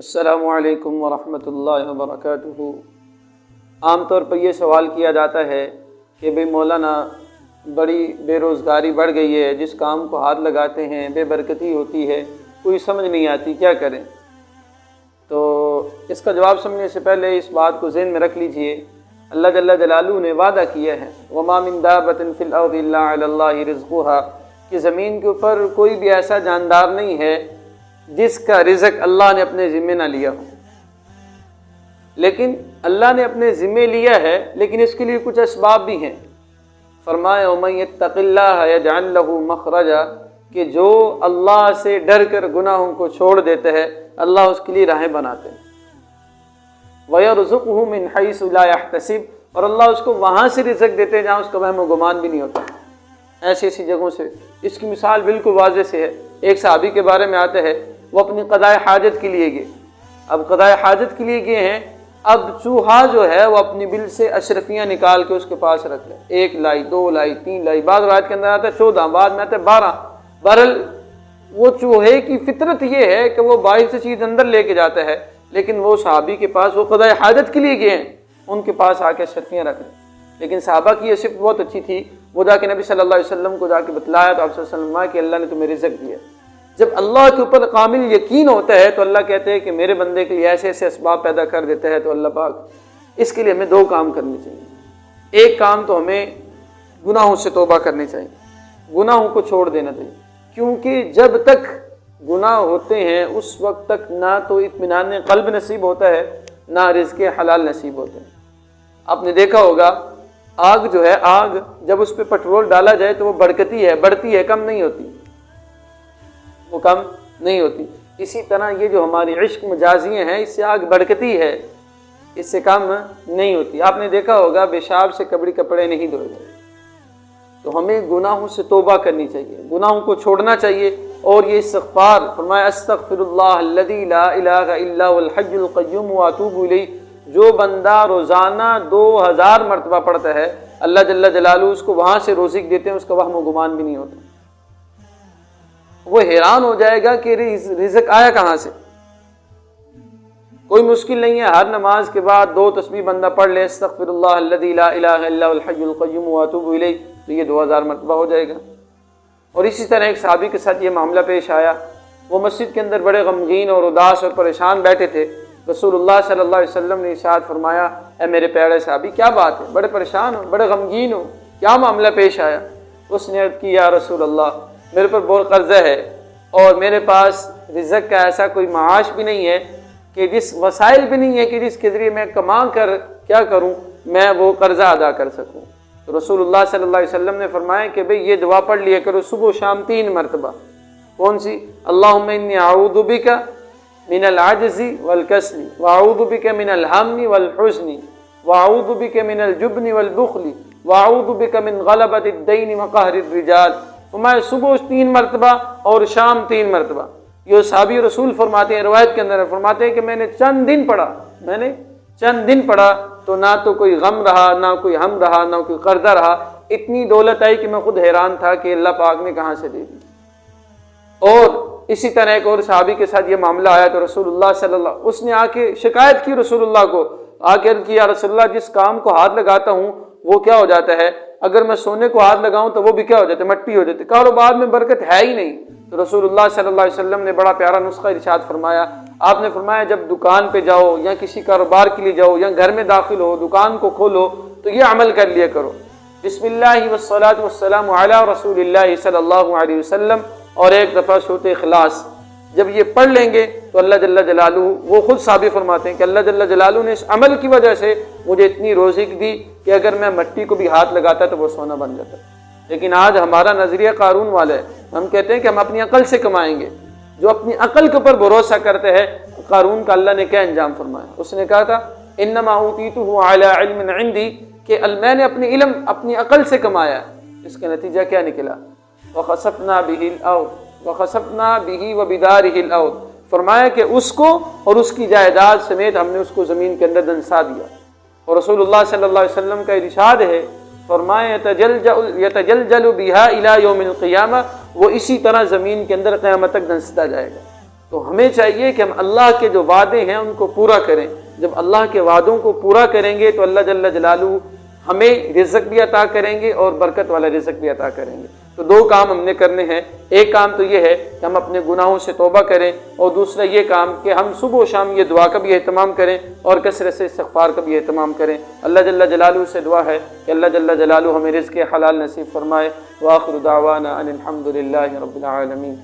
السلام علیکم ورحمۃ اللہ وبرکاتہ۔ عام طور پر یہ سوال کیا جاتا ہے کہ بھئی مولانا بڑی بے روزگاری بڑھ گئی ہے، جس کام کو ہاتھ لگاتے ہیں بے برکتی ہوتی ہے، کوئی سمجھ نہیں آتی، کیا کریں؟ تو اس کا جواب سمجھنے سے پہلے اس بات کو ذہن میں رکھ لیجئے، اللہ جل جلالہ نے وعدہ کیا ہے وَمَا مِن دَابَّةٍ فِي الْأَرْضِ إِلَّا عَلَى اللَّهِ رِزْقُهَا کہ زمین کے اوپر کوئی بھی ایسا جاندار نہیں ہے جس کا رزق اللہ نے اپنے ذمہ نہ لیا ہو، لیکن اللہ نے اپنے ذمہ لیا ہے، لیکن اس کے لیے کچھ اسباب بھی ہیں۔ فرمایا وَمَن يَتَّقِ اللَّهَ يَجْعَل لَّهُ مَخْرَجًا کہ جو اللہ سے ڈر کر گناہوں کو چھوڑ دیتا ہے، اللہ اس کے لیے راہیں بناتے ہیں۔ وَيَرْزُقْهُ مِنْ حَيْثُ لَا يَحْتَسِبُ اور اللہ اس کو وہاں سے رزق دیتے ہیں جہاں اس کا وہم و گمان بھی نہیں ہوتا، ایسی ایسی جگہوں سے۔ اس کی مثال بالکل واضح سے ہے، ایک صحابی کے بارے میں آتا ہے، وہ اپنی قضائے حاجت کے لیے گئے۔ اب قضائے حاجت کے لیے گئے ہیں، اب چوہا جو ہے وہ اپنی بل سے اشرفیاں نکال کے اس کے پاس رکھ لے، 1 لائی 2 لائی 3 لائی، بعض روایت کے اندر آتا ہے 14، بعد میں آتا ہے 12۔ بہرحال وہ چوہے کی فطرت یہ ہے کہ وہ باہر سے چیز اندر لے کے جاتا ہے، لیکن وہ صحابی کے پاس، وہ قضائے حاجت کے لیے گئے ہیں، ان کے پاس آ کے اشرفیاں رکھ لیں۔ لیکن صحابہ کی یہ صفت بہت اچھی تھی، وہ جا کے نبی صلی اللہ علیہ وسلم کو جا کے بتلایا تو آپ صلی اللہ علیہ وسلم کہ اللہ نے تمہیں رزق دیا۔ جب اللہ کے اوپر کامل یقین ہوتا ہے تو اللہ کہتے ہیں کہ میرے بندے کے لیے ایسے ایسے اسباب پیدا کر دیتا ہے، تو اللہ پاک اس کے لیے ہمیں 2 کام کرنے چاہیے۔ ایک کام تو ہمیں گناہوں سے توبہ کرنی چاہیے، گناہوں کو چھوڑ دینا چاہیے، کیونکہ جب تک گناہ ہوتے ہیں اس وقت تک نہ تو اطمینان قلب نصیب ہوتا ہے، نہ رزق حلال نصیب ہوتے ہیں۔ آپ نے دیکھا ہوگا آگ جو ہے، آگ جب اس پہ پٹرول ڈالا جائے تو وہ بڑھتی ہے، بڑھتی ہے، کم نہیں ہوتی، وہ کم نہیں ہوتی۔ اسی طرح یہ جو ہماری عشق مجازیاں ہیں، اس سے آگ بڑھتی ہے، اس سے کم نہیں ہوتی۔ آپ نے دیکھا ہوگا پیشاب سے کپڑے نہیں دھوئے جائے۔ تو ہمیں گناہوں سے توبہ کرنی چاہیے، گناہوں کو چھوڑنا چاہیے، اور یہ استغفار، فرمایا استغفر اللہ الذی لا الہ الا هو الحی القیوم واتوب الیہ، جو بندہ روزانہ 2000 مرتبہ پڑھتا ہے، اللہ جل جلالہ اس کو وہاں سے رزق دیتے ہیں، اس کا وہم و گمان بھی نہیں ہوتا۔ وہ حیران ہو جائے گا کہ رزق آیا کہاں سے۔ کوئی مشکل نہیں ہے، ہر نماز کے بعد 2 تسبیح بندہ پڑھ لے، استغفر اللہ الذی لا الہ الا هو الحی القیوم واتوب الیہ، تو یہ 2000 مرتبہ ہو جائے گا۔ اور اسی طرح ایک صحابی کے ساتھ یہ معاملہ پیش آیا، وہ مسجد کے اندر بڑے غمگین اور اداس اور پریشان بیٹھے تھے۔ رسول اللہ صلی اللہ علیہ وسلم نے ارشاد فرمایا، اے میرے پیارے صحابی، کیا بات ہے، بڑے پریشان ہو، بڑے غمگین ہو، کیا معاملہ پیش آیا؟ اس نے عرض کی، یا رسول اللہ، میرے پر بہت قرضہ ہے، اور میرے پاس رزق کا ایسا کوئی معاش بھی نہیں ہے، کہ جس وسائل بھی نہیں ہے کہ جس کے ذریعے میں کما کر کیا کروں، میں وہ قرضہ ادا کر سکوں۔ تو رسول اللہ صلی اللہ علیہ وسلم نے فرمایا کہ بھئی یہ دعا پڑھ لیا کرو صبح و شام 3 مرتبہ۔ کون سی؟ اللہم انی اعوذ بک من العجز والکسل واعوذ بک من الہم والحزن واعوذ بک من الجبن والبخل واعوذ بک من غلبۃ الدین وقہر الرجال۔ فرمایا صبح 3 مرتبہ اور شام 3 مرتبہ۔ یہ صحابی رسول فرماتے ہیں، روایت کے اندر فرماتے ہیں کہ میں نے چند دن پڑھا تو نہ تو کوئی غم رہا، نہ کوئی ہم رہا، نہ کوئی قرضہ رہا، اتنی دولت آئی کہ میں خود حیران تھا کہ اللہ پاک نے کہاں سے دے دی۔ اور اسی طرح ایک اور صحابی کے ساتھ یہ معاملہ آیا تو رسول اللہ صلی اللہ، اس نے آ کے شکایت کی رسول اللہ کو، آ کے عرض کیا، رسول اللہ جس کام کو ہاتھ لگاتا ہوں وہ کیا ہو جاتا ہے، اگر میں سونے کو ہاتھ لگاؤں تو وہ بھی کیا ہو جاتا ہے، مٹی ہو جاتی ہے، کاروبار میں برکت ہے ہی نہیں۔ تو رسول اللہ صلی اللہ علیہ وسلم نے بڑا پیارا نسخہ ارشاد فرمایا، آپ نے فرمایا جب دکان پہ جاؤ یا کسی کاروبار کے لیے جاؤ یا گھر میں داخل ہو، دکان کو کھولو تو یہ عمل کر لیا کرو، بسم اللہ والصلاۃ والسلام علی رسول اللہ صلی اللہ علیہ وسلم، اور ایک دفعہ سورۃ اخلاص۔ جب یہ پڑھ لیں گے تو اللہ جل جلالہ، وہ خود ثابت فرماتے ہیں کہ اللہ جل جلالہ نے اس عمل کی وجہ سے مجھے اتنی روزی دی کہ اگر میں مٹی کو بھی ہاتھ لگاتا تو وہ سونا بن جاتا۔ لیکن آج ہمارا نظریہ قارون والا ہے، ہم کہتے ہیں کہ ہم اپنی عقل سے کمائیں گے۔ جو اپنی عقل کے اوپر بھروسہ کرتے ہیں، قارون کا اللہ نے کیا انجام فرمایا؟ اس نے کہا تھا انما اوتیتہ علی علم عندی، کہ میں نے اپنی علم، اپنی عقل سے کمایا۔ اس کا نتیجہ کیا نکلا؟ وخسفنا به الارض وخسفنا به وبداره الارض، فرمایا کہ اس کو اور اس کی جائیداد سمیت ہم نے اس کو زمین کے اندر دنسا دیا۔ اور رسول اللہ صلی اللہ علیہ وسلم کا ارشاد ہے، فرمایا یتجلجل بها الى یوم القیامہ، وہ اسی طرح زمین کے اندر قیامت تک دنستا جائے گا۔ تو ہمیں چاہیے کہ ہم اللہ کے جو وعدے ہیں ان کو پورا کریں۔ جب اللہ کے وعدوں کو پورا کریں گے تو اللہ جل جلالہ ہمیں رزق بھی عطا کریں گے اور برکت والا رزق بھی عطا کریں گے۔ تو دو کام ہم نے کرنے ہیں، ایک کام تو یہ ہے کہ ہم اپنے گناہوں سے توبہ کریں، اور دوسرا یہ کام کہ ہم صبح و شام یہ دعا کا بھی اہتمام کریں اور کثرت سے استغفار کا بھی اہتمام کریں۔ اللہ جل جلالہ سے دعا ہے کہ اللہ جل جلالہ ہمیں رزق حلال نصیب فرمائے۔ وآخر دعوانا ان الحمد للہ رب العالمین۔